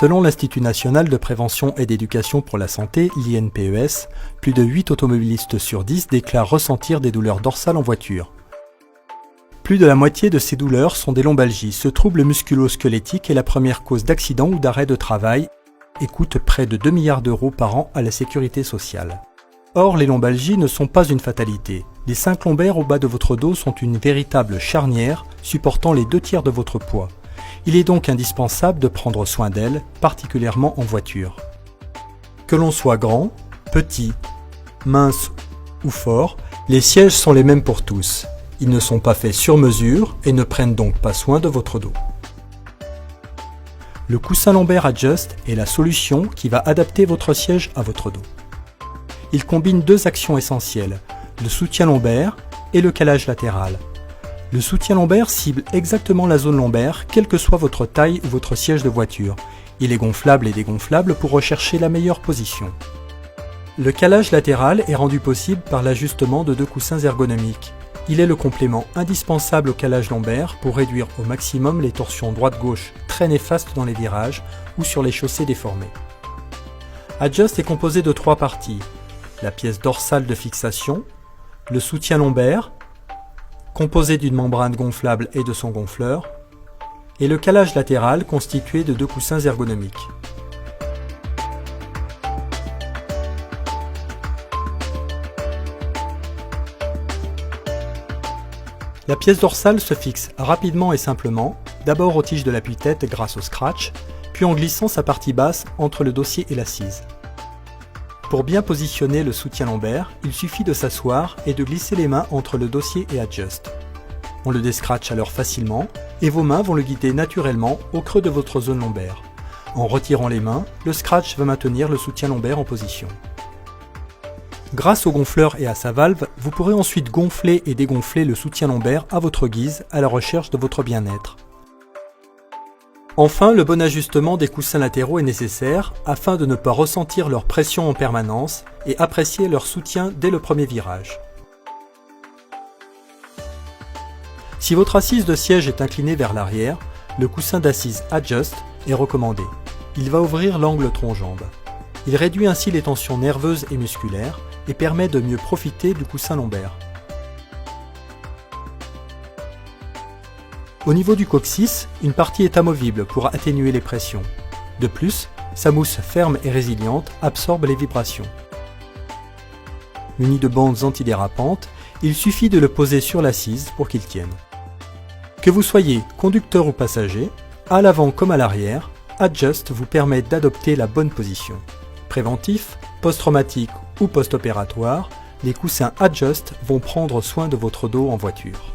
Selon l'Institut national de prévention et d'éducation pour la santé, l'INPES, plus de 8 automobilistes sur 10 déclarent ressentir des douleurs dorsales en voiture. Plus de la moitié de ces douleurs sont des lombalgies. Ce trouble musculo-squelettique est la première cause d'accident ou d'arrêt de travail et coûte près de 2 milliards d'euros par an à la sécurité sociale. Or, les lombalgies ne sont pas une fatalité. Les 5 lombaires au bas de votre dos sont une véritable charnière supportant les 2/3 de votre poids. Il est donc indispensable de prendre soin d'elles, particulièrement en voiture. Que l'on soit grand, petit, mince ou fort, les sièges sont les mêmes pour tous. Ils ne sont pas faits sur mesure et ne prennent donc pas soin de votre dos. Le coussin lombaire Adjust est la solution qui va adapter votre siège à votre dos. Il combine 2 actions essentielles, le soutien lombaire et le calage latéral. Le soutien lombaire cible exactement la zone lombaire, quelle que soit votre taille ou votre siège de voiture. Il est gonflable et dégonflable pour rechercher la meilleure position. Le calage latéral est rendu possible par l'ajustement de 2 coussins ergonomiques. Il est le complément indispensable au calage lombaire pour réduire au maximum les torsions droite-gauche très néfastes dans les virages ou sur les chaussées déformées. Adjust est composé de 3 parties. La pièce dorsale de fixation, le soutien lombaire, composé d'une membrane gonflable et de son gonfleur, et le calage latéral constitué de 2 coussins ergonomiques. La pièce dorsale se fixe rapidement et simplement, d'abord aux tiges de l'appui-tête grâce au scratch, puis en glissant sa partie basse entre le dossier et l'assise. Pour bien positionner le soutien lombaire, il suffit de s'asseoir et de glisser les mains entre le dossier et Adjust. On le descratche alors facilement et vos mains vont le guider naturellement au creux de votre zone lombaire. En retirant les mains, le scratch va maintenir le soutien lombaire en position. Grâce au gonfleur et à sa valve, vous pourrez ensuite gonfler et dégonfler le soutien lombaire à votre guise à la recherche de votre bien-être. Enfin, le bon ajustement des coussins latéraux est nécessaire afin de ne pas ressentir leur pression en permanence et apprécier leur soutien dès le premier virage. Si votre assise de siège est inclinée vers l'arrière, le coussin d'assise Adjust est recommandé. Il va ouvrir l'angle tronc-jambe. Il réduit ainsi les tensions nerveuses et musculaires et permet de mieux profiter du coussin lombaire. Au niveau du coccyx, une partie est amovible pour atténuer les pressions. De plus, sa mousse ferme et résiliente absorbe les vibrations. Muni de bandes antidérapantes, il suffit de le poser sur l'assise pour qu'il tienne. Que vous soyez conducteur ou passager, à l'avant comme à l'arrière, Adjust vous permet d'adopter la bonne position. Préventif, post-traumatique ou post-opératoire, les coussins Adjust vont prendre soin de votre dos en voiture.